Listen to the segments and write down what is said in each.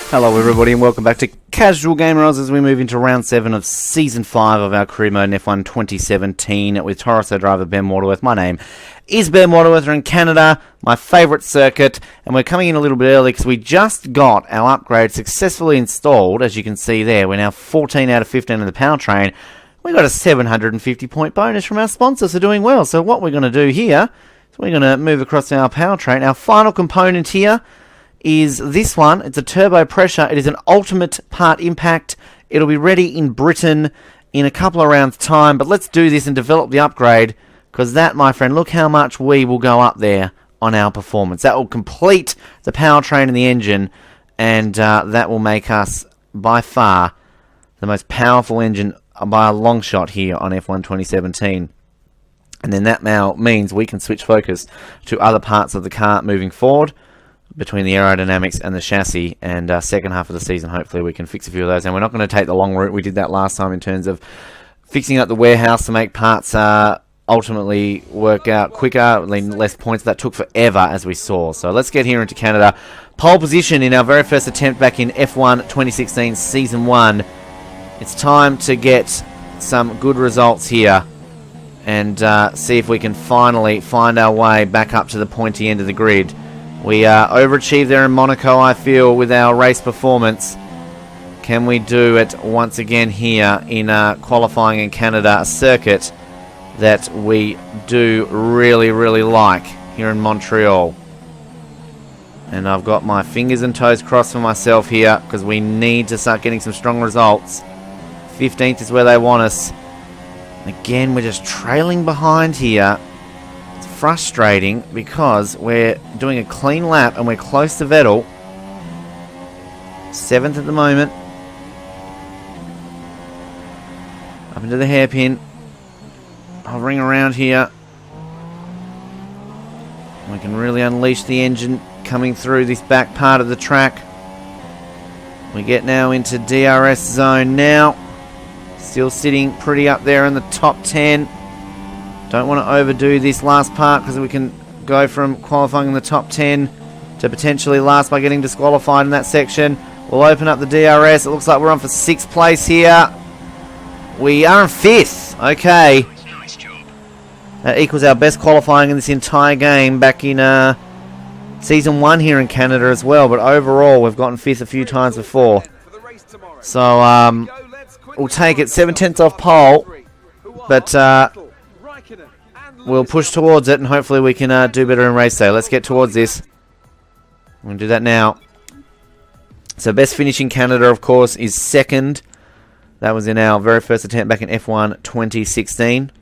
Hello everybody and welcome back to Casual Gamers as we move into round 7 of Season 5 of our career mode in F1 2017 with Toro driver Ben Waterworth. My name is Ben Waterworth. We're in Canada, my favourite circuit, and we're coming in a little bit early because we just got our upgrade successfully installed. As you can see there, we're now 14 out of 15 in the powertrain. We got a 750 point bonus from our sponsors for doing well. So what we're going to do here is we're going to move across to our powertrain. Our final component here is this one. It's a turbo pressure. It is an ultimate part impact. It'll be ready in Britain in a couple of rounds time, but let's do this and develop the upgrade, because that, my friend, look how much we will go up there on our performance. That will complete the powertrain and the engine, and that will make us by far the most powerful engine by a long shot here on F1 2017. And then that now means we can switch focus to other parts of the car moving forward, between the aerodynamics and the chassis, and second half of the season hopefully we can fix a few of those. And we're not going to take the long route. We did that last time in terms of fixing up the warehouse to make parts ultimately work out quicker, less points. That took forever, as we saw. So let's get here into Canada. Pole position in our very first attempt back in F1 2016 Season 1. It's time to get some good results here and see if we can finally find our way back up to the pointy end of the grid. We overachieved there in Monaco, I feel, with our race performance. Can we do it once again here in qualifying in Canada, a circuit that we do really, really like here in Montreal? And I've got my fingers and toes crossed for myself here, because we need to start getting some strong results. 15th is where they want us. Again, we're just trailing behind here. Frustrating because we're doing a clean lap and we're close to Vettel. 7th at the moment. Up into the hairpin. Hovering around here. We can really unleash the engine coming through this back part of the track. We get now into DRS zone now. Still sitting pretty up there in the top 10. Don't want to overdo this last part, because we can go from qualifying in the top 10 to potentially last by getting disqualified in that section. We'll open up the DRS. It looks like we're on for 6th place here. We are in 5th. Okay. That equals our best qualifying in this entire game back in Season 1 here in Canada as well. But overall, we've gotten 5th a few times before. So, we'll take it. 7/10 off pole. But, we'll push towards it, and hopefully we can do better in race day. Let's get towards this. We're going to do that now. So best finish in Canada, of course, is 2nd. That was in our very first attempt back in F1 2016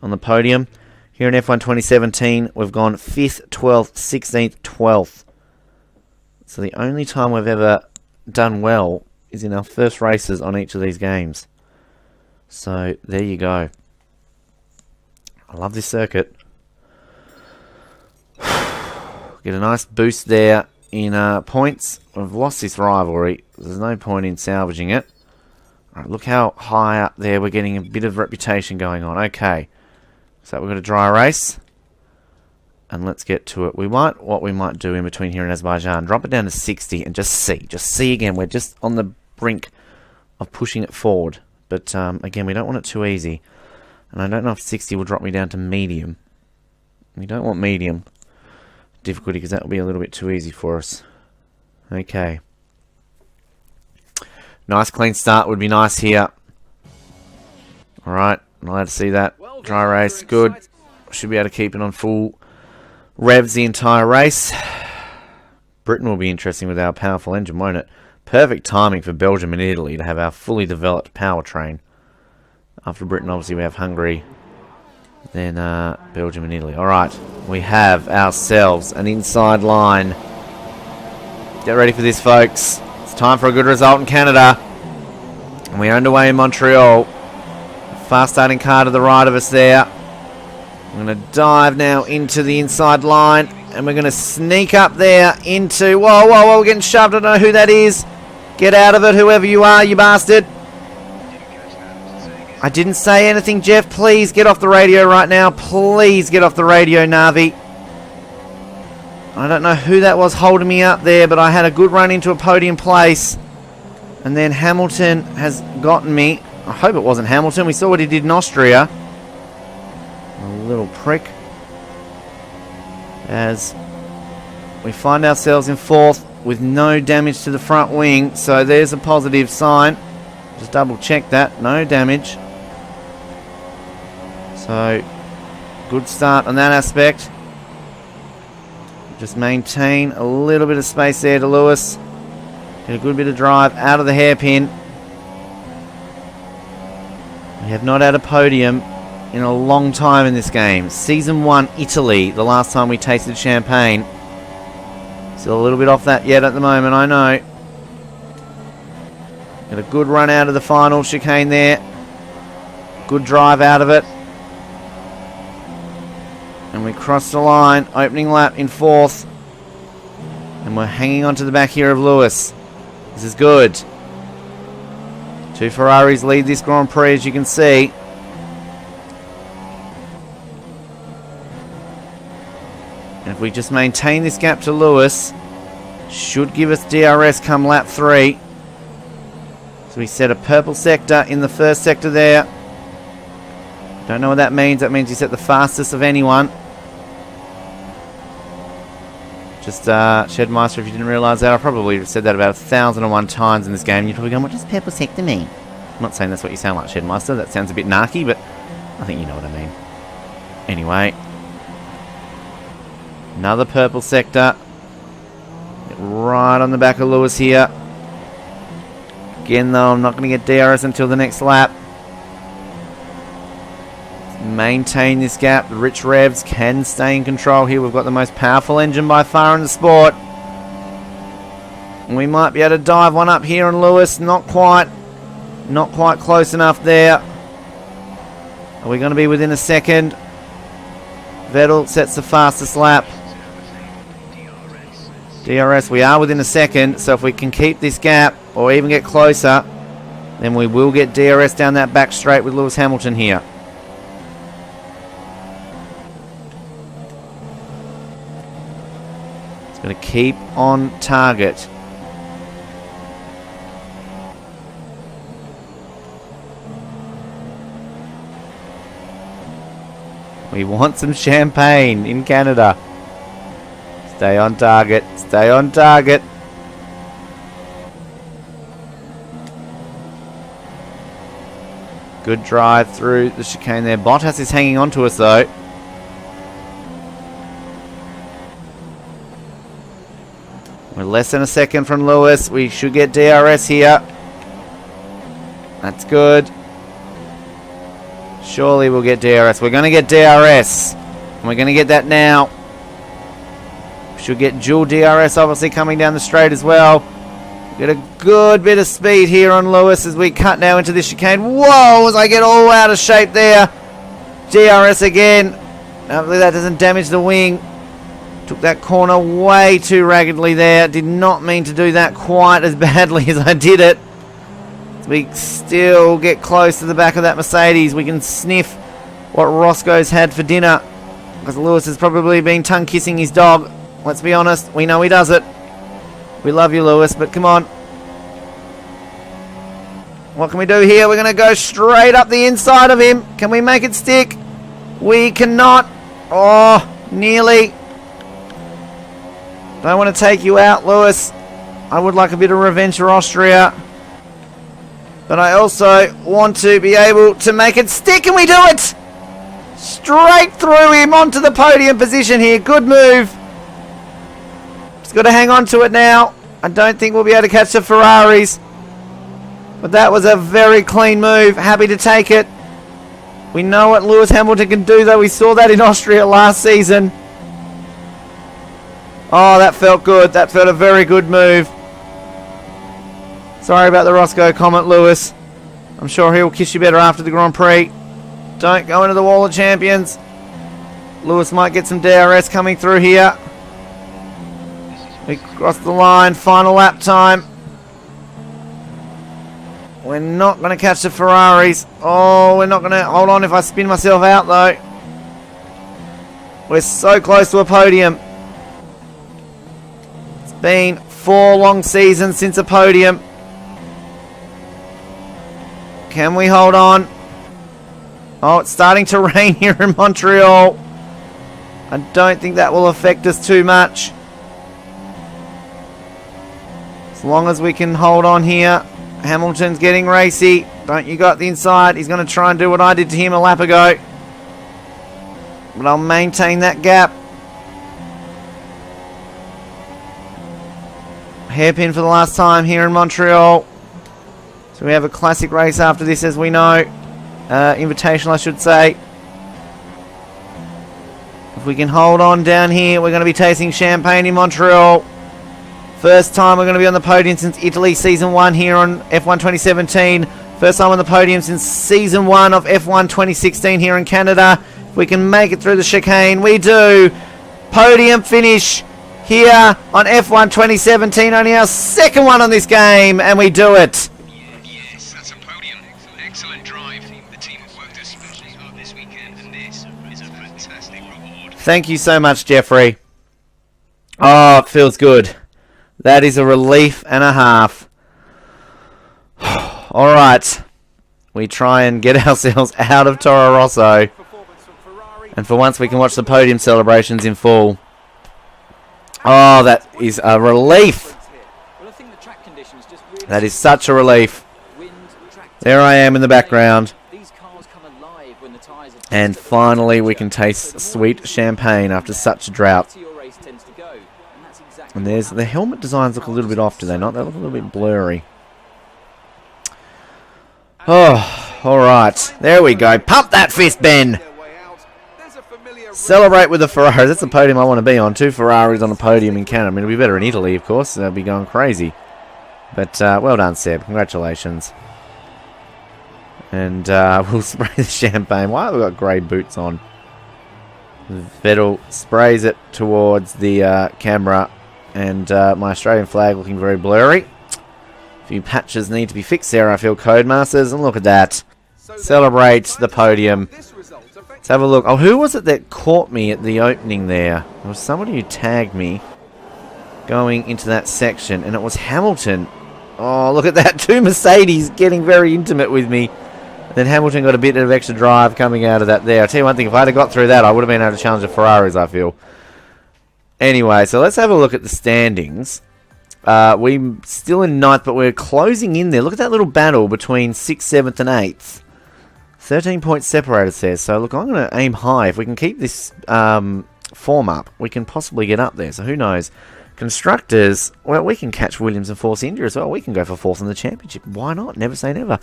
on the podium. Here in F1 2017, we've gone 5th, 12th, 16th, 12th. So the only time we've ever done well is in our first races on each of these games. So there you go. I love this circuit. Get a nice boost there in points. We've lost this rivalry. There's no point in salvaging it. Alright, look how high up there we're getting a bit of reputation going on. Okay. So we've got a dry race. And let's get to it. What we might do in between here and Azerbaijan, drop it down to 60 and just see. Just see again. We're just on the brink of pushing it forward. But again, we don't want it too easy. And I don't know if 60 will drop me down to medium. We don't want medium difficulty, because that will be a little bit too easy for us. Okay. Nice clean start would be nice here. Alright, I'm allowed to see that. Dry race, good. Should be able to keep it on full revs the entire race. Britain will be interesting with our powerful engine, won't it? Perfect timing for Belgium and Italy to have our fully developed powertrain. After Britain, obviously, we have Hungary, then Belgium and Italy. Alright, we have ourselves an inside line. Get ready for this, folks. It's time for a good result in Canada. And we're underway in Montreal. Fast starting car to the right of us there. I'm going to dive now into the inside line. And we're going to sneak up there into... Whoa, whoa, whoa, we're getting shoved. I don't know who that is. Get out of it, whoever you are, you bastard. I didn't say anything, Jeff. Please get off the radio right now. Please get off the radio, Navi. I don't know who that was holding me up there, but I had a good run into a podium place. And then Hamilton has gotten me. I hope it wasn't Hamilton. We saw what he did in Austria. A little prick. As we find ourselves in 4th with no damage to the front wing. So there's a positive sign. Just double check that. No damage. So good start on that aspect. Just maintain a little bit of space there to Lewis. Get a good bit of drive out of the hairpin. We have not had a podium in a long time in this game. Season 1, Italy, the last time we tasted champagne. Still a little bit off that yet at the moment, I know. Got a good run out of the final chicane there. Good drive out of it. And we crossed the line, opening lap in 4th. And we're hanging on to the back here of Lewis. This is good. 2 Ferraris lead this Grand Prix, as you can see. And if we just maintain this gap to Lewis, should give us DRS come lap 3. So we set a purple sector in the first sector there. Don't know what that means. That means you set the fastest of anyone. Just Shedmeister, if you didn't realise that, I probably said that about 1,001 times in this game. You're probably going, what does purple sector mean? I'm not saying that's what you sound like, Shedmeister. That sounds a bit narky, but I think you know what I mean. Anyway. Another purple sector. Get right on the back of Lewis here. Again, though, I'm not going to get DRS until the next lap. Maintain this gap. The rich revs can stay in control here. We've got the most powerful engine by far in the sport. And we might be able to dive one up here on Lewis. Not quite. Not quite close enough there. Are we going to be within a second? Vettel sets the fastest lap. DRS, we are within a second. So if we can keep this gap or even get closer, then we will get DRS down that back straight with Lewis Hamilton here. Going to keep on target. We want some champagne in Canada. Stay on target. Stay on target. Good drive through the chicane there. Bottas is hanging on to us though. We're less than a second from Lewis. We should get DRS here. That's good. Surely we'll get DRS. We're going to get DRS. And we're going to get that now. Should get dual DRS obviously coming down the straight as well. Get a good bit of speed here on Lewis as we cut now into this chicane. Whoa, as I get all out of shape there. DRS again. Hopefully that doesn't damage the wing. Took that corner way too raggedly there. Did not mean to do that quite as badly as I did it. We still get close to the back of that Mercedes. We can sniff what Roscoe's had for dinner. Because Lewis has probably been tongue-kissing his dog. Let's be honest. We know he does it. We love you, Lewis, but come on. What can we do here? We're going to go straight up the inside of him. Can we make it stick? We cannot. Oh, nearly. Don't want to take you out, Lewis. I would like a bit of revenge for Austria. But I also want to be able to make it stick, and we do it! Straight through him onto the podium position here. Good move. Just got to hang on to it now. I don't think we'll be able to catch the Ferraris. But that was a very clean move. Happy to take it. We know what Lewis Hamilton can do, though. We saw that in Austria last season. Oh, that felt good. That felt a very good move. Sorry about the Roscoe comment, Lewis. I'm sure he'll kiss you better after the Grand Prix. Don't go into the wall of champions. Lewis might get some DRS coming through here. We cross the line. Final lap time. We're not going to catch the Ferraris. Oh, we're not going to... Hold on if I spin myself out, though. We're so close to a podium. been 4 long seasons since a podium. Can we hold on? Oh, it's starting to rain here in Montreal. I don't think that will affect us too much. As long as we can hold on here. Hamilton's getting racy. Don't you got the inside? He's going to try and do what I did to him a lap ago. But I'll maintain that gap. Hairpin for the last time here in Montreal. So we have a classic race after this, as we know. Invitational, I should say. If we can hold on down here, we're going to be tasting champagne in Montreal. First time we're going to be on the podium since Italy Season 1 here on F1 2017. First time on the podium since Season 1 of F1 2016 here in Canada. If we can make it through the chicane, we do. Podium finish here on F1 2017. Only our second one on this game, and we do it. Yes, that's a podium. Excellent drive. The team have worked especially hard this weekend, and this is a fantastic reward. Thank you so much, Jeffrey. Oh, it feels good. That is a relief and a half. Alright. We try and get ourselves out of Toro Rosso. And for once we can watch the podium celebrations in full. Oh, that is a relief. That is such a relief. There I am in the background. And finally we can taste sweet champagne after such a drought. And there's the helmet designs look a little bit off, do they not? They look a little bit blurry. Oh, alright. There we go. Pump that fist, Ben! Celebrate with the Ferrari. That's the podium I want to be on. 2 Ferraris on a podium in Canada. I mean, it'll be better in Italy, of course. They'll be going crazy. But, well done, Seb. Congratulations. And, we'll spray the champagne. Why have we got grey boots on? Vettel sprays it towards the camera. And my Australian flag looking very blurry. A few patches need to be fixed there, I feel, Codemasters. And look at that. Celebrate the podium. Let's have a look. Oh, who was it that caught me at the opening there? There was somebody who tagged me going into that section. And it was Hamilton. Oh, look at that. 2 Mercedes getting very intimate with me. And then Hamilton got a bit of extra drive coming out of that there. I'll tell you one thing. If I had got through that, I would have been able to challenge the Ferraris, I feel. Anyway, so let's have a look at the standings. We're still in 9th, but we're closing in there. Look at that little battle between 6th, 7th, and 8th. 13 points separated there. So, look, I'm going to aim high. If we can keep this form up, we can possibly get up there. So, who knows? Constructors, well, we can catch Williams and Force India as well. We can go for 4th in the championship. Why not? Never say never.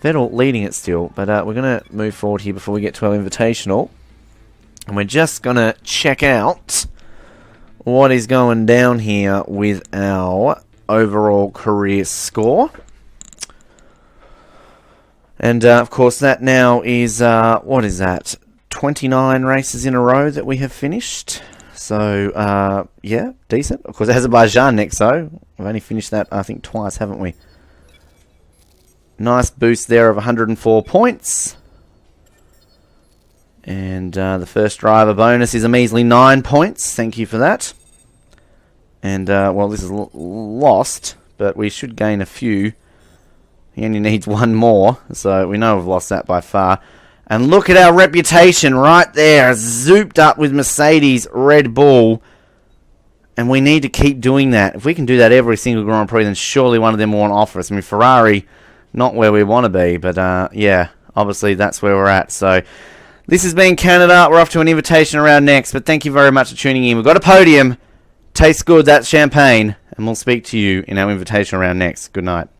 Vettel leading it still. But we're going to move forward here before we get to our invitational. And we're just going to check out what is going down here with our overall career score. And, of course, that now is, what is that? 29 races in a row that we have finished. So, yeah, decent. Of course, Azerbaijan next, though. We've only finished that, I think, twice, haven't we? Nice boost there of 104 points. And the first driver bonus is a measly 9 points. Thank you for that. And, well, this is lost, but we should gain a few. He only needs 1 more, so we know we've lost that by far. And look at our reputation right there, zooped up with Mercedes, Red Bull. And we need to keep doing that. If we can do that every single Grand Prix, then surely one of them will want to offer us. I mean, Ferrari, not where we want to be, but, yeah, obviously that's where we're at. So, this has been Canada. We're off to an invitation round next, but thank you very much for tuning in. We've got a podium. Tastes good, that champagne. And we'll speak to you in our invitation round next. Good night.